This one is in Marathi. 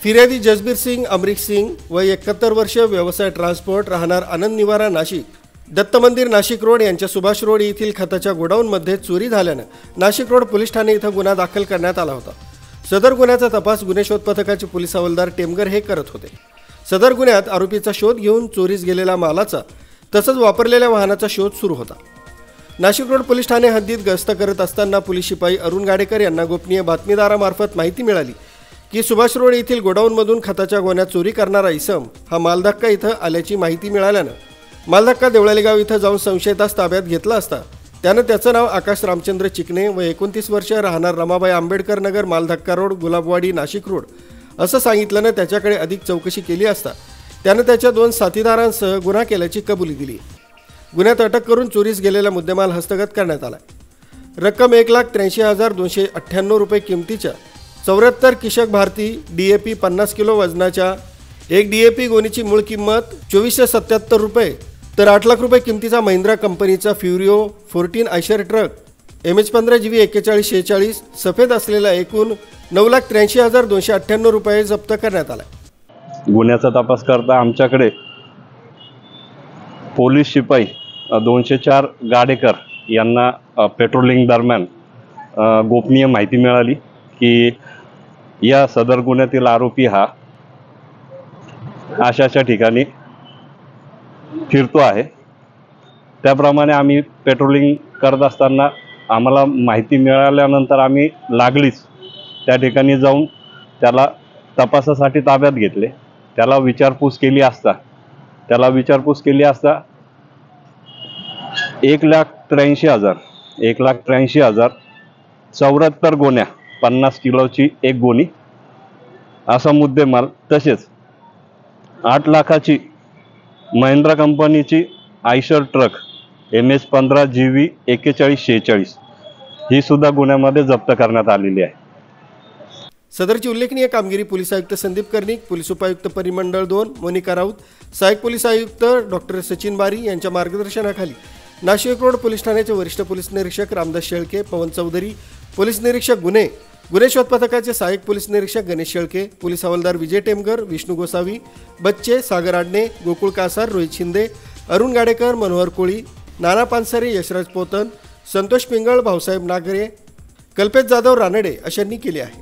फिर्यादी जसबीर सिंग अमरीक सिंग वय 71 वर्ष, व्यवसाय ट्रान्सपोर्ट, राहणार आनंद निवारा नाशिक, दत्त मंदिर नाशिक रोड यांच्या सुभाष रोड येथील खताच्या गोडाऊनमध्ये चोरी झाल्यानं नाशिक रोड पोलीस ठाणे इथं गुन्हा दाखल करण्यात आला होता। सदर गुन्ह्याचा तपास गुन्हे शोध पथकाचे पोलीस हवालदार टेमगर हे करत होते। सदर गुन्ह्यात आरोपीचा शोध घेऊन चोरीस गेलेल्या मालाचा तसंच वापरलेल्या वाहनाचा शोध सुरू होता। नाशिक रोड पोलीस ठाणे हद्दीत गस्त करत असताना पोलीस शिपाई अरुण गाडेकर यांना गोपनीय बातमीदारामार्फत माहिती मिळाली की सुभाष रोड येथील गोडाऊनमधून खताच्या गोण्या चोरी करणारा इसम हा मालधक्का इथं आल्याची माहिती मिळाल्यानं मालधक्का देवळाली गाव इथं जाऊन संशयितास ताब्यात घेतला असता त्यानं त्याचं नाव आकाश रामचंद्र चिकणे व 29 वर्ष, राहणार रमाबाई आंबेडकर नगर, मालधक्का रोड, गुलाबवाडी, नाशिक रोड असं सांगितल्यानं त्याच्याकडे अधिक चौकशी केली असता त्यानं त्याच्या 2 साथीदारांसह गुन्हा केल्याची कबुली दिली। गुन्ह्यात अटक करून चोरीस गेलेला मुद्देमाल हस्तगत करण्यात आला। रक्कम 1,83,298 रुपये किमतीच्या 74 किशक भारती DAP 50 किलो वजनाच्या 1 DAP गोणीची मूळ किंमत 2477 रुपये तर 8 लाख रुपये किमतीचा महिंद्रा कंपनीचा फ्युरिओ 14 आयशर ट्रक MH15 GV 4146 सफेद असलेला एकूण 9,83,298 रुपये जप्त करण्यात आला। गुन्ह्याचा तपास करता आमच्याकडे पोलीस शिपाई 204 गाडेकर यांना पेट्रोलिंग दरम्यान गोपनीय माहिती मिळाली की या सदर गुन्ह्यातील आरोपी हा अशा ठिकाणी फिरतो आहे। त्याप्रमाणे आम्ही पेट्रोलिंग करत असताना आम्हाला माहिती मिळाल्यानंतर आम्ही लागलीच त्या ठिकाणी जाऊन त्याला तपासासाठी ताब्यात घेतले। त्याला विचारपूस केली असता 1,83,000 74 गोण्या 50 किलोची एक गोणी असा मुद्देमाल तसेच 8 लाखाची महिंद्रा कंपनीची आयशर ट्रक MH15 GV 4146 ही सुद्धा गुन्ह्यामध्ये जप्त करण्यात आलेली आहे। सदरची उल्लेखनीय कामगिरी पोलीस आयुक्त संदीप कर्णिक, पोलीस उपायुक्त परिमंडळ 2 मोनिका राऊत, सहाय्यक पोलीस आयुक्त डॉक्टर सचिन बारी यांच्या मार्गदर्शनाखाली नाशिक रोड पोलीस ठाण्याचे वरिष्ठ पोलीस निरीक्षक रामदास शेळके, पवन चौधरी, पोलीस निरीक्षक गुन्हे शोध पथकाचे सहाय्यक पोलीस निरीक्षक गणेश शेळके, पोलीस हवालदार विजय टेमगर, विष्णू गोसावी, बच्चे, सागर आडणे, गोकुळ कासार, रोहित शिंदे, अरुण गाडेकर, मनोहर कोळी, नाना पानसरे, यशराज पोतन, संतोष पिंगळ, भाऊसाहेब नागरे, कल्पेश जाधव रानडे अशांनी केले आहे।